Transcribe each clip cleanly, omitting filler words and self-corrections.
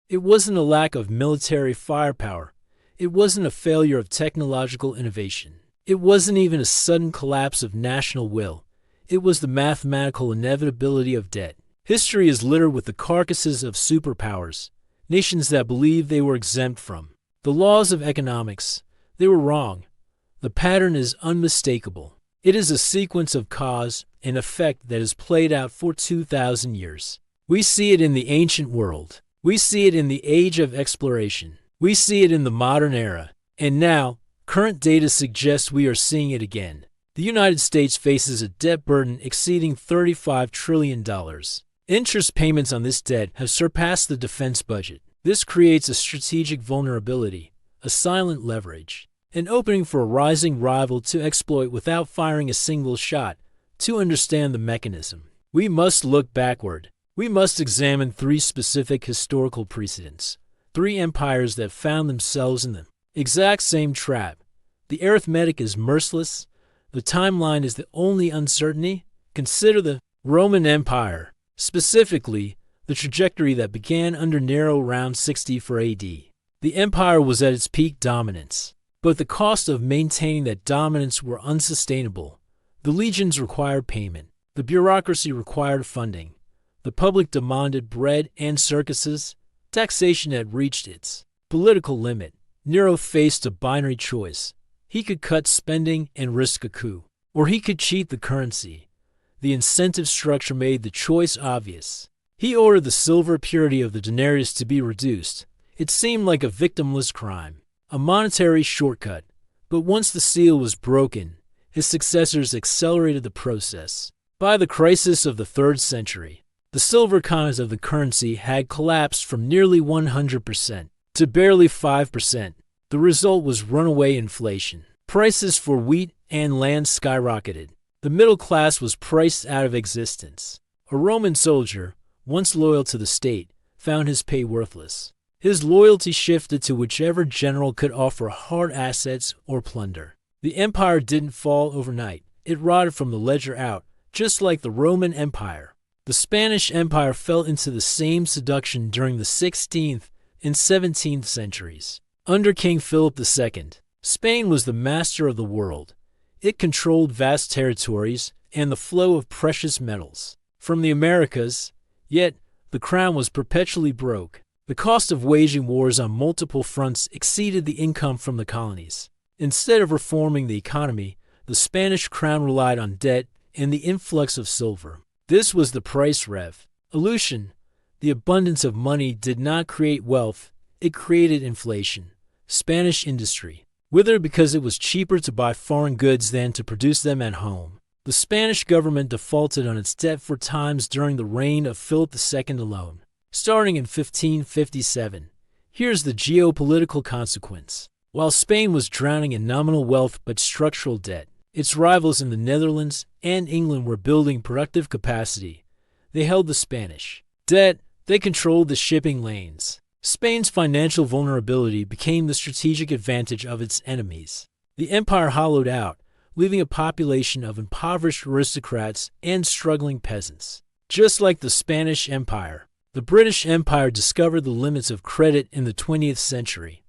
It wasn't a lack of military firepower. It wasn't a failure of technological innovation. It wasn't even a sudden collapse of national will. It was the mathematical inevitability of debt. History is littered with the carcasses of superpowers, nations that believed they were exempt from the laws of economics. They were wrong. The pattern is unmistakable. It is a sequence of cause and effect that has played out for 2,000 years. We see it in the ancient world. We see it in the age of exploration. We see it in the modern era. And now, current data suggests we are seeing it again. The United States faces a debt burden exceeding $35 trillion. Interest payments on this debt have surpassed the defense budget. This creates a strategic vulnerability, a silent leverage, an opening for a rising rival to exploit without firing a single shot. To understand the mechanism, we must look backward. We must examine three specific historical precedents, three empires that found themselves in the exact same trap. The arithmetic is merciless. The timeline is the only uncertainty. Consider the Roman Empire, specifically the trajectory that began under Nero around 64 AD. The empire was at its peak dominance, but the cost of maintaining that dominance were unsustainable. The legions required payment. The bureaucracy required funding. The public demanded bread and circuses. Taxation had reached its political limit. Nero faced a binary choice. He could cut spending and risk a coup, or he could cheat the currency. The incentive structure made the choice obvious. He ordered the silver purity of the denarius to be reduced. It seemed like a victimless crime, a monetary shortcut. But once the seal was broken, his successors accelerated the process. By the crisis of the 3rd century, the silver coins of the currency had collapsed from nearly 100% to barely 5%. The result was runaway inflation. Prices for wheat and land skyrocketed. The middle class was priced out of existence. A Roman soldier, once loyal to the state, found his pay worthless. His loyalty shifted to whichever general could offer hard assets or plunder. The empire didn't fall overnight. It rotted from the ledger out, just like the Roman Empire. The Spanish Empire fell into the same seduction during the 16th and 17th centuries. Under King Philip II, Spain was the master of the world. It controlled vast territories and the flow of precious metals from the Americas, yet the crown was perpetually broke. The cost of waging wars on multiple fronts exceeded the income from the colonies. Instead of reforming the economy, the Spanish crown relied on debt and the influx of silver. This was the price revolution. The abundance of money did not create wealth, it created inflation. Spanish industry withered because it was cheaper to buy foreign goods than to produce them at home. The Spanish government defaulted on its debt 4 times during the reign of Philip II alone. Starting in 1557, here's the geopolitical consequence. While Spain was drowning in nominal wealth but structural debt, its rivals in the Netherlands and England were building productive capacity. They held the Spanish debt. They controlled the shipping lanes. Spain's financial vulnerability became the strategic advantage of its enemies. The empire hollowed out, leaving a population of impoverished aristocrats and struggling peasants. Just like the Spanish Empire, the British Empire discovered the limits of credit in the 20th century.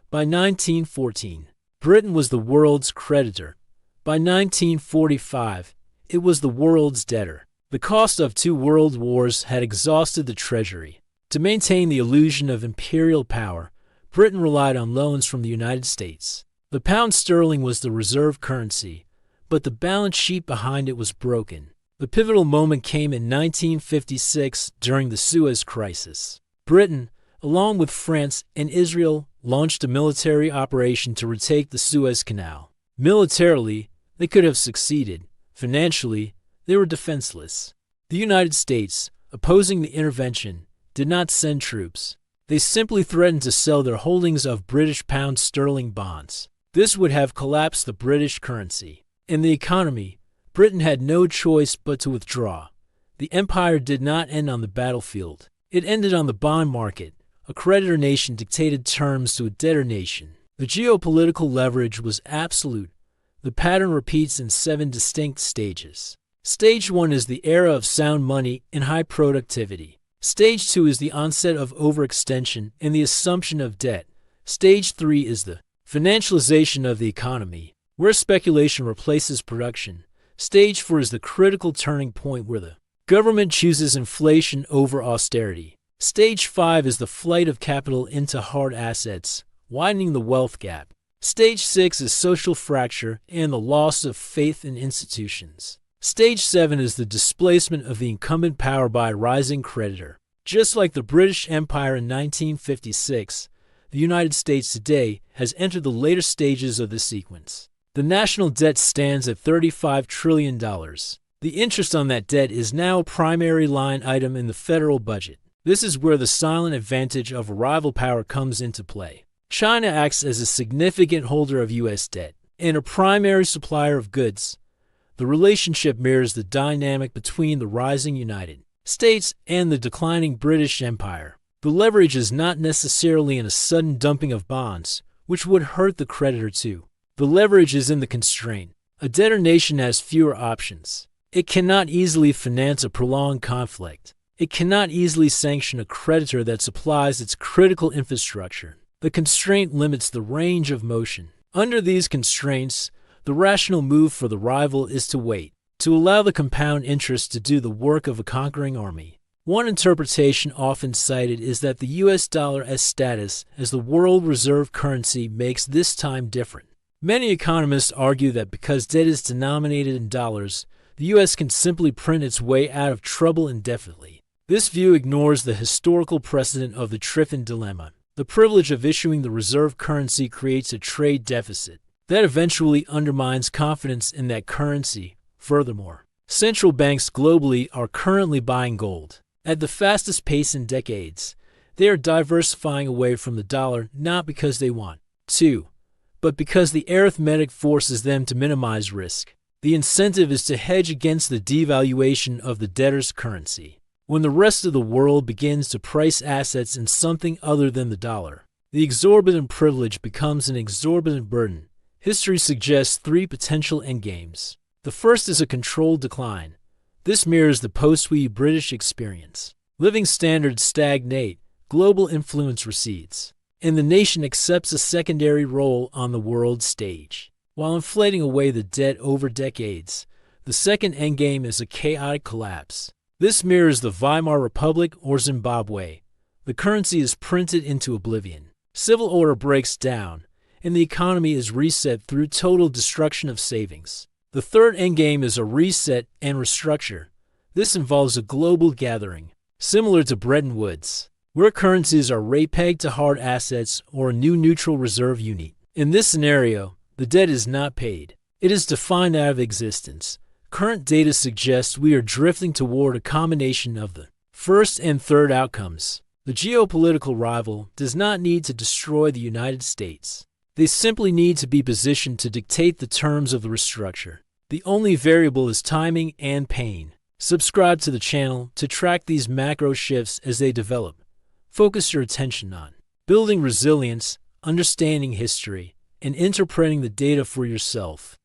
By 1914, Britain was the world's creditor. By 1945, it was the world's debtor. The cost of 2 world wars had exhausted the treasury. To maintain the illusion of imperial power, Britain relied on loans from the United States. The pound sterling was the reserve currency, but the balance sheet behind it was broken. The pivotal moment came in 1956 during the Suez Crisis. Britain, along with France and Israel, launched a military operation to retake the Suez Canal. Militarily, they could have succeeded. Financially, they were defenseless. The United States, opposing the intervention, did not send troops. They simply threatened to sell their holdings of British pound sterling bonds. This would have collapsed the British currency. In the economy, Britain had no choice but to withdraw. The empire did not end on the battlefield. It ended on the bond market. A creditor nation dictated terms to a debtor nation. The geopolitical leverage was absolute. The pattern repeats in 7 distinct stages. Stage 1 is the era of sound money and high productivity. Stage 2 is the onset of overextension and the assumption of debt. Stage 3 is the financialization of the economy, where speculation replaces production. Stage 4 is the critical turning point where the government chooses inflation over austerity. Stage 5 is the flight of capital into hard assets, widening the wealth gap. Stage 6 is social fracture and the loss of faith in institutions. Stage 7 is the displacement of the incumbent power by a rising creditor. Just like the British Empire in 1956, the United States today has entered the later stages of this sequence. The national debt stands at $35 trillion. The interest on that debt is now a primary line item in the federal budget. This is where the silent advantage of a rival power comes into play. China acts as a significant holder of U.S. debt and a primary supplier of goods. The relationship mirrors the dynamic between the rising United States and the declining British Empire. The leverage is not necessarily in a sudden dumping of bonds, which would hurt the creditor too. The leverage is in the constraint. A debtor nation has fewer options. It cannot easily finance a prolonged conflict. It cannot easily sanction a creditor that supplies its critical infrastructure. The constraint limits the range of motion. Under these constraints, the rational move for the rival is to wait, to allow the compound interest to do the work of a conquering army. One interpretation often cited is that the US dollar's status as the world reserve currency makes this time different. Many economists argue that because debt is denominated in dollars, the US can simply print its way out of trouble indefinitely. This view ignores the historical precedent of the Triffin dilemma. The privilege of issuing the reserve currency creates a trade deficit that eventually undermines confidence in that currency. Furthermore, central banks globally are currently buying gold at the fastest pace in decades. They are diversifying away from the dollar not because they want to, but because the arithmetic forces them to minimize risk. The incentive is to hedge against the devaluation of the debtor's currency. When the rest of the world begins to price assets in something other than the dollar, the exorbitant privilege becomes an exorbitant burden. History suggests three potential endgames. The first is a controlled decline. This mirrors the post-Wee British experience. Living standards stagnate, global influence recedes, and the nation accepts a secondary role on the world stage. While inflating away the debt over decades, the second endgame is a chaotic collapse. This mirrors the Weimar Republic or Zimbabwe. The currency is printed into oblivion. Civil order breaks down, and the economy is reset through total destruction of savings. The third endgame is a reset and restructure. This involves a global gathering, similar to Bretton Woods, where currencies are rate-pegged to hard assets or a new neutral reserve unit. In this scenario, the debt is not paid. It is defined out of existence. Current data suggests we are drifting toward a combination of the first and third outcomes. The geopolitical rival does not need to destroy the United States. They simply need to be positioned to dictate the terms of the restructure. The only variable is timing and pain. Subscribe to the channel to track these macro shifts as they develop. Focus your attention on building resilience, understanding history, and interpreting the data for yourself.